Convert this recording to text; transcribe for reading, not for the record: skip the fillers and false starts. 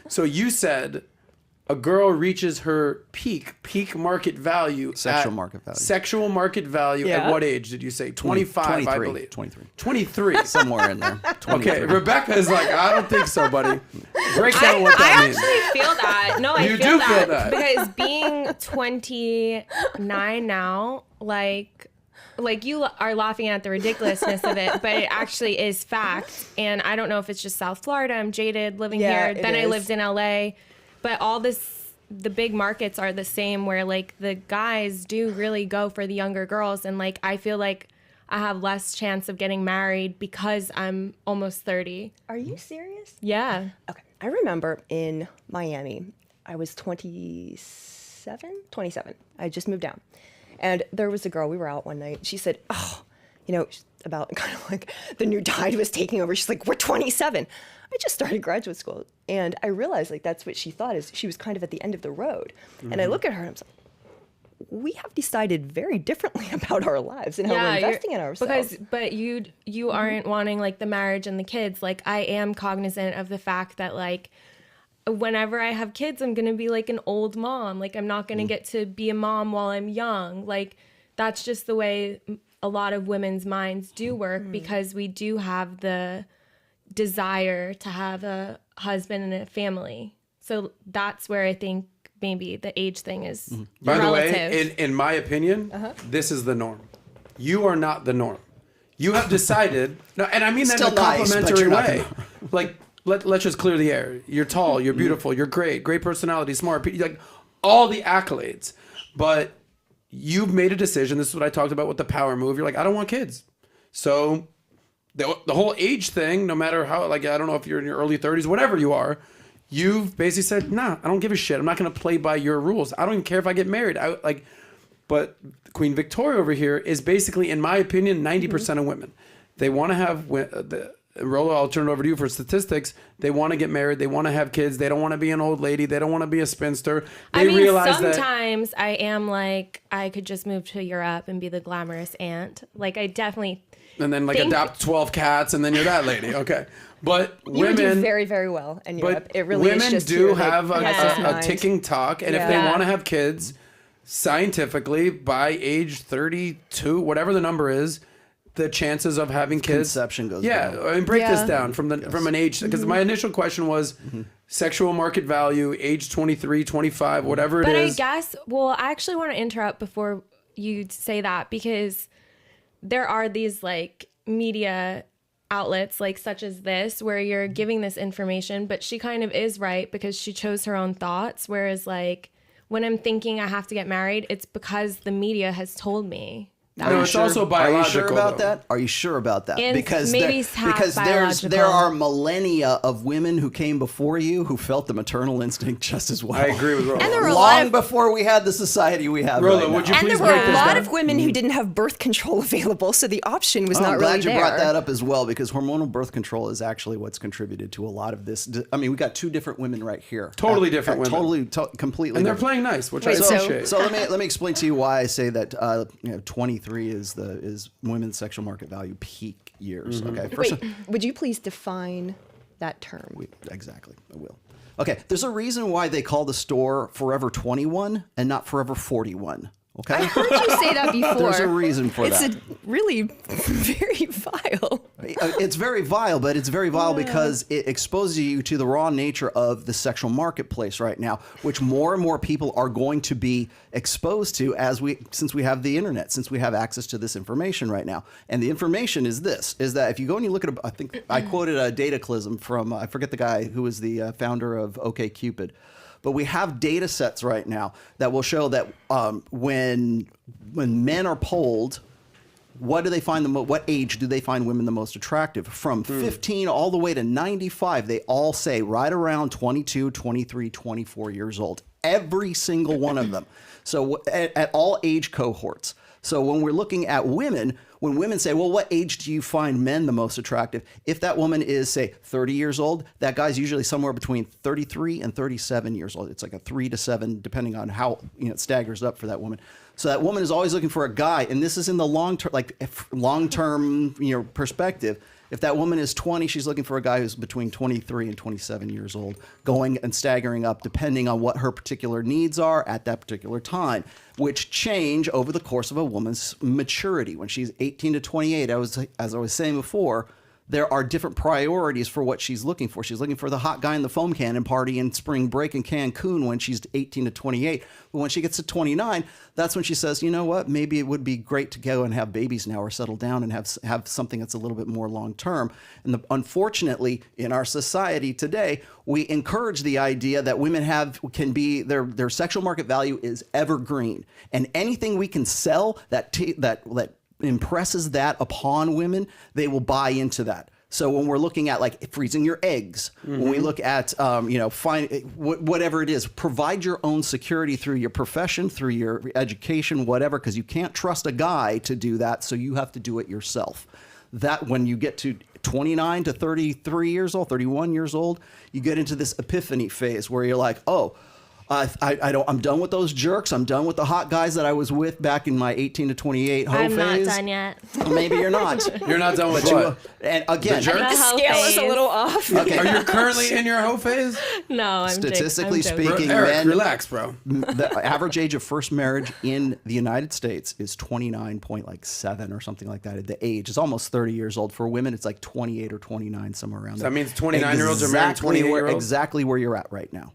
So you said a girl reaches her peak market value. Sexual market value at what age did you say? 25, I believe. 23. Somewhere in there. 23. Okay, Rebecca is like, I don't think so, buddy. Break down what that means. I actually feel that. No, I You feel do feel that. Because being 29 now, like you are laughing at the ridiculousness of it, but it actually is fact. And I don't know if it's just South Florida. I'm jaded living here. Then I lived in LA. But the big markets are the same where like the guys do really go for the younger girls. And like, I feel like I have less chance of getting married because I'm almost 30. Are you serious? Yeah. Okay. I remember in Miami, I was 27. I just moved down. And there was a girl, we were out one night. She said, about kind of like the new tide was taking over. She's like, we're 27. I just started graduate school. And I realized like that's what she thought is she was kind of at the end of the road. Mm-hmm. And I look at her and I'm like, we have decided very differently about our lives and how we're investing in ourselves. But you aren't wanting like the marriage and the kids. Like I am cognizant of the fact that like whenever I have kids, I'm going to be like an old mom. Like I'm not going to get to be a mom while I'm young. Like that's just the way a lot of women's minds do work because we do have the desire to have a husband and a family. So that's where I think maybe the age thing is By relative. the way, in my opinion, this is the norm. You are not the norm. You have decided, no, and I mean that in a complimentary way. Like, let's just clear the air. You're tall, you're beautiful, you're great personality, smart, like all the accolades. But you've made a decision. This is what I talked about with the power move. You're like, I don't want kids. So the whole age thing, no matter how, like, I don't know if you're in your early 30s, whatever you are, you've basically said, nah, I don't give a shit. I'm not going to play by your rules. I don't even care if I get married. But Queen Victoria over here is basically, in my opinion, 90% of women. They want to have, Rolo, I'll turn it over to you for statistics. They want to get married. They want to have kids. They don't want to be an old lady. They don't want to be a spinster. They realize sometimes I am like, I could just move to Europe and be the glamorous aunt. Like, I definitely... And then adopt 12 cats, and then you're that lady. Okay. But you women do very, very well in Europe. It really women is just do have a ticking clock, and if they want to have kids, scientifically, by age 32, whatever the number is, the chances of having kids... Conception goes down. Yeah, and break this down from an age... Because my initial question was sexual market value, age 23, 25, whatever it is. But I guess... Well, I actually want to interrupt before you say that, because there are these, like, media outlets, like, such as this, where you're giving this information, but she kind of is right, because she chose her own thoughts, whereas, like, when I'm thinking I have to get married, it's because the media has told me. No, it's also biological. Are you sure about that? Are you sure about that? And because maybe there are millennia of women who came before you who felt the maternal instinct just as well. I agree with Rolo. And there were long before we had the society we have Rolo, right now. would you And please there were break a this lot down? of women who didn't have birth control available, so the option was not I'm really glad you there. brought that up as well, because hormonal birth control is actually what's contributed to a lot of this. I mean, we got two different women right here. Totally different women. Completely And they're different. playing nice, which Wait, I appreciate. So let me explain to you why I say that 23 is women's sexual market value peak years. Okay, Wait, would you please define that term? Exactly, I will. Okay, there's a reason why they call the store Forever 21 and not Forever 41. Okay, I heard you say that before. There's a reason for that. It's really very vile. It's very vile, but it's very vile because it exposes you to the raw nature of the sexual marketplace right now, which more and more people are going to be exposed to since we have the internet, since we have access to this information right now. And the information is that if you go and you look at, I think I quoted a Dataclysm from, I forget the guy who was the founder of OkCupid. But we have data sets right now that will show that when men are polled, what age do they find women the most attractive? From 15 all the way to 95, they all say right around 22, 23, 24 years old. Every single one of them. So at all age cohorts. So when we're looking at women, when women say, well, what age do you find men the most attractive? If that woman is, say, 30 years old, that guy's usually somewhere between 33 and 37 years old. It's like a 3 to 7, depending on how it staggers up for that woman. So that woman is always looking for a guy, and this is in the long term, perspective. If that woman is 20, she's looking for a guy who's between 23 and 27 years old, going and staggering up depending on what her particular needs are at that particular time, which change over the course of a woman's maturity. When she's 18 to 28, as I was saying before, there are different priorities for what she's looking for. She's looking for the hot guy in the foam cannon party in spring break in Cancun when she's 18 to 28. But when she gets to 29, that's when she says, you know what, maybe it would be great to go and have babies now or settle down and have something that's a little bit more long term. And unfortunately, in our society today, we encourage the idea that women can be their sexual market value is evergreen. And anything we can sell that impresses that upon women, they will buy into that. So when we're looking at like freezing your eggs, when we look at whatever it is, provide your own security through your profession, through your education, whatever, because you can't trust a guy to do that, so you have to do it yourself. That when you get to 29 to 33 years old, 31 years old, you get into this epiphany phase where you're like, oh, I'm done with those jerks. I'm done with the hot guys that I was with back in my 18 to 28 hoe phase. I'm not done yet. Maybe you're not. You're not done with what? And again, The jerk? The The hoe scale is a phase. little off. okay. Are you currently in your hoe phase? No, I'm Statistically joking. speaking, Eric, men, relax, bro. the average age of first marriage in the United States is 29.7 or something like that. The age is almost 30 years old. For women, it's like 28 or 29, somewhere around there. that means 29-year-olds are marrying 28-year-olds? Exactly where you're at right now.